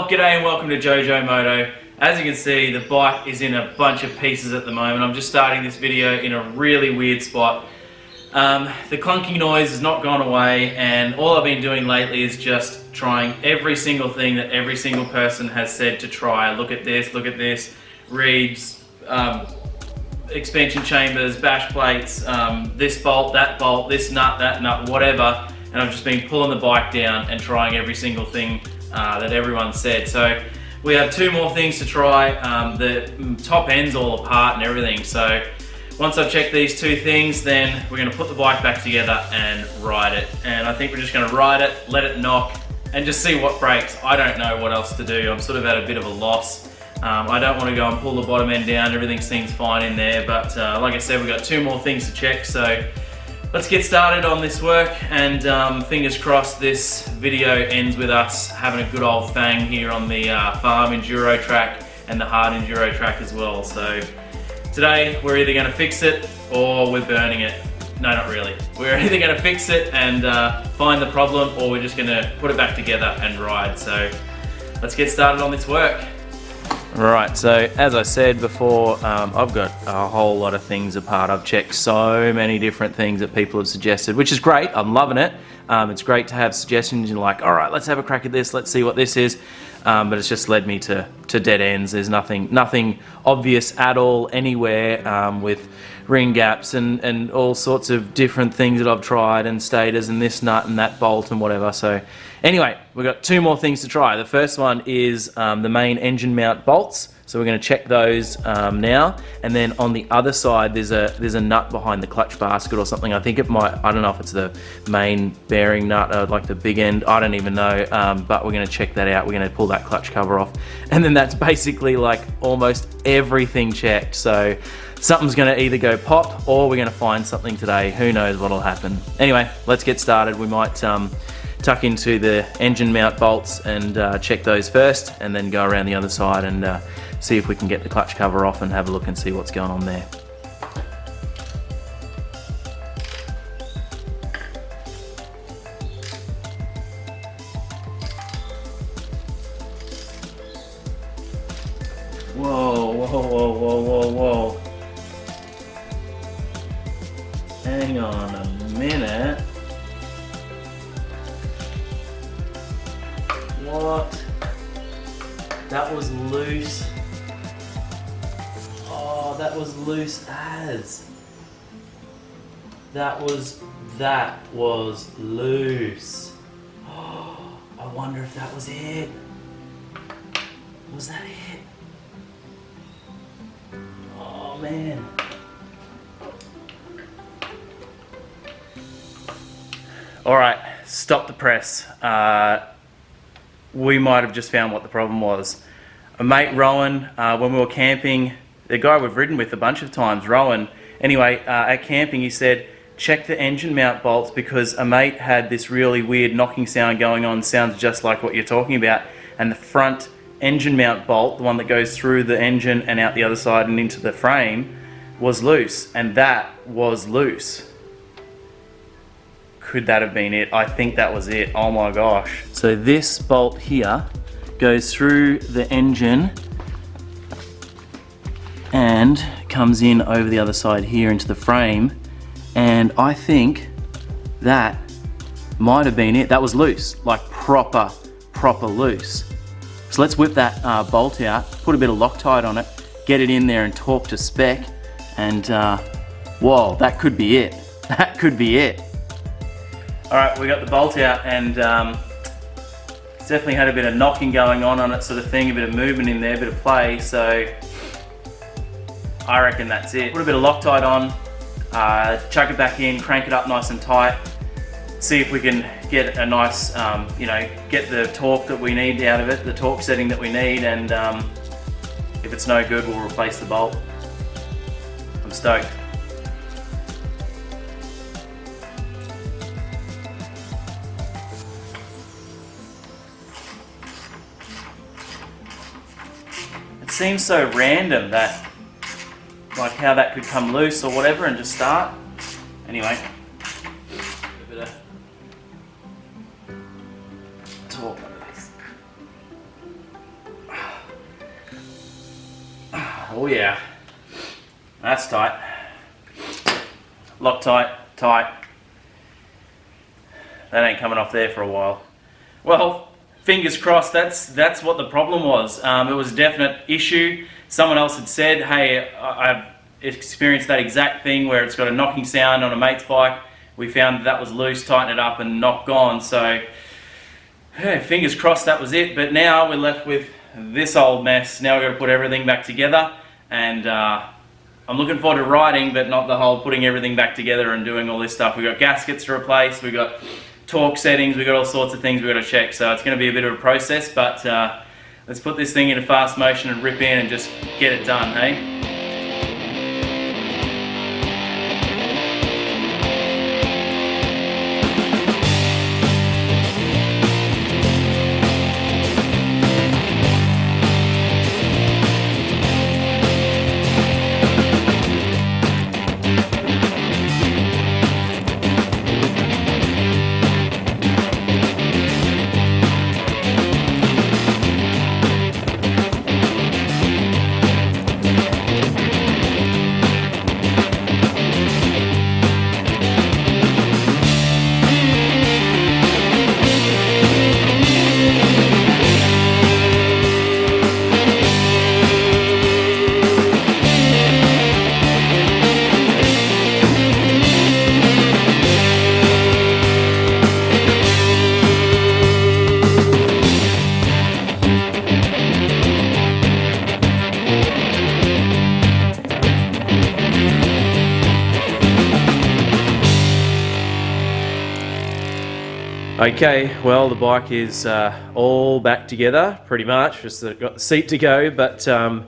Well, g'day and welcome to JoeJoeMoto. As you can see, the bike is in a bunch of pieces at the moment. I'm just starting this video in a really weird spot. The clunking noise has not gone away, and all I've been doing lately is just trying every single thing that every single person has said to try. Look at this, reeds, expansion chambers, bash plates, this bolt, this nut, that nut, whatever. And I've just been pulling the bike down and trying every single thing that everyone said. So we have two more things to try. The top end's all apart and everything. So once I've checked these two things, then we're going to put the bike back together and ride it. And I think we're just going to ride it, let it knock, and just see what breaks. I don't know what else to do. I'm sort of at a bit of a loss. I don't want to go and pull the bottom end down. Everything seems fine in there, but like I said, we've got two more things to check. So let's get started on this work, and fingers crossed this video ends with us having a good old fang here on the farm enduro track and the hard enduro track as well. So today we're either going to fix it or we're burning it. No, not really. We're either going to fix it and find the problem, or we're just going to put it back together and ride. So let's get started on this work. Right, so as I said before, I've got a whole lot of things apart. I've checked so many different things that people have suggested, which is great. I'm loving it. It's great to have suggestions. You're like, all right, let's have a crack at this. Let's see what this is. But it's just led me to dead ends. There's nothing obvious at all anywhere, with ring gaps and all sorts of different things that I've tried, and stators and this nut and that bolt and whatever. So anyway, we've got two more things to try. The first one is the main engine mount bolts. So we're going to check those now, and then on the other side there's a nut behind the clutch basket or something. I think it might, I don't know if it's the main bearing nut or like the big end, I don't even know, but we're going to check that out. We're going to pull that clutch cover off, and then that's basically like almost everything checked. So something's going to either go pop, or we're going to find something today. Who knows what'll happen. Anyway, let's get started. We might tuck into the engine mount bolts and check those first, and then go around the other side and see if we can get the clutch cover off and have a look and see what's going on there. Whoa, whoa, whoa, whoa, whoa, whoa. Hang on a minute. What? That was loose. Oh, that was loose as. That was loose. Oh, I wonder if that was it. Was that it? Oh man. All right, stop the press. We might have just found what the problem was. A mate, Rowan, when we were camping, the guy we've ridden with a bunch of times, Rowan, anyway, at camping he said, check the engine mount bolts, because a mate had this really weird knocking sound going on, sounds just like what you're talking about, and the front engine mount bolt, the one that goes through the engine and out the other side and into the frame, was loose, and that was loose. Could that have been it? I think that was it. Oh my gosh. So this bolt here goes through the engine and comes in over the other side here into the frame, and I think that might have been it. That was loose, like proper loose. So let's whip that bolt out, put a bit of Loctite on it, get it in there and torque to spec, and whoa, that could be it. That could be it. Alright, we got the bolt out, and it's definitely had a bit of knocking going on it, sort of thing, a bit of movement in there, a bit of play, so I reckon that's it. Put a bit of Loctite on, chuck it back in, crank it up nice and tight, see if we can get a nice, get the torque that we need out of it, the torque setting that we need, and if it's no good, we'll replace the bolt. I'm stoked. It seems so random that, like how that could come loose or whatever and just start. Anyway, a bit of torque under this. Oh yeah, that's tight. Loctite, tight. That ain't coming off there for a while. Well, fingers crossed, that's what the problem was. It was a definite issue. Someone else had said, hey, I've experienced that exact thing where it's got a knocking sound on a mate's bike. We found that was loose, tightened it up and not gone. So, hey, fingers crossed that was it. But now we're left with this old mess. Now we've got to put everything back together. And I'm looking forward to riding, but not the whole putting everything back together and doing all this stuff. We've got gaskets to replace, we've got torque settings, we've got all sorts of things we've got to check. So it's going to be a bit of a process, but let's put this thing into fast motion and rip in and just get it done, hey? Okay, well the bike is all back together pretty much, just got the seat to go, but I'm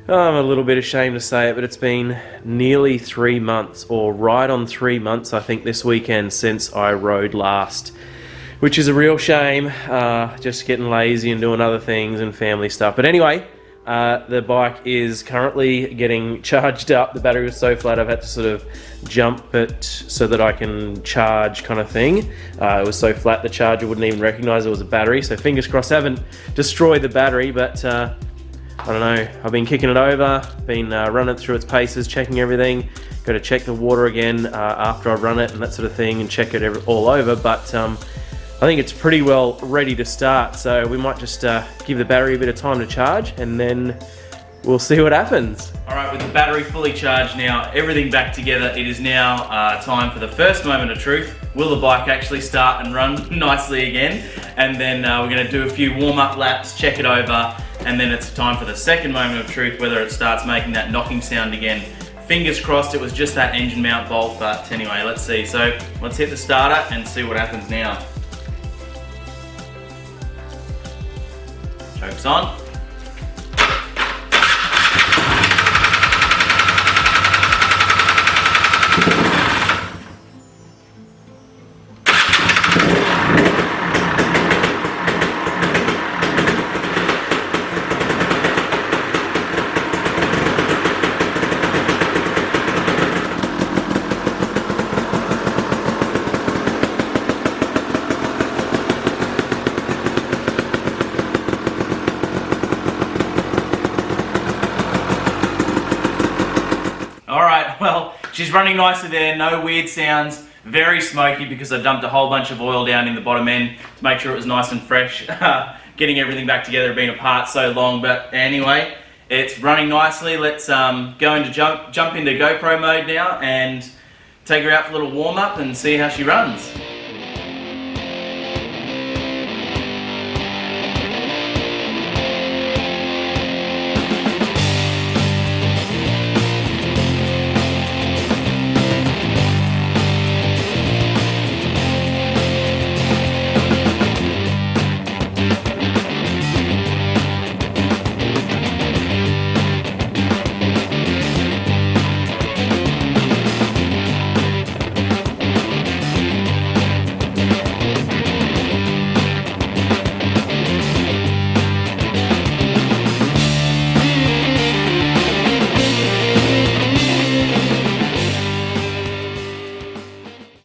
a little bit ashamed to say it, but it's been nearly 3 months, or right on 3 months I think this weekend, since I rode last, which is a real shame. Just getting lazy and doing other things and family stuff. But anyway, the bike is currently getting charged up. The battery was so flat I've had to sort of jump it so that I can charge, kind of thing. It was so flat the charger wouldn't even recognize it was a battery, so fingers crossed I haven't destroyed the battery, but I don't know. I've been kicking it over, been running it through its paces, checking everything. Got to check the water again after I run it and that sort of thing, and check it all over, but I think it's pretty well ready to start, so we might just give the battery a bit of time to charge and then we'll see what happens. Alright, with the battery fully charged now, everything back together, it is now time for the first moment of truth. Will the bike actually start and run nicely again? And then we're going to do a few warm-up laps, check it over, and then it's time for the second moment of truth, whether it starts making that knocking sound again. Fingers crossed it was just that engine mount bolt, but anyway, let's see. So let's hit the starter and see what happens now. Chokes on. Alright, well, she's running nicely there, no weird sounds, very smoky because I dumped a whole bunch of oil down in the bottom end to make sure it was nice and fresh. Getting everything back together, being apart so long, but anyway, it's running nicely. Let's go into jump into GoPro mode now and take her out for a little warm up and see how she runs.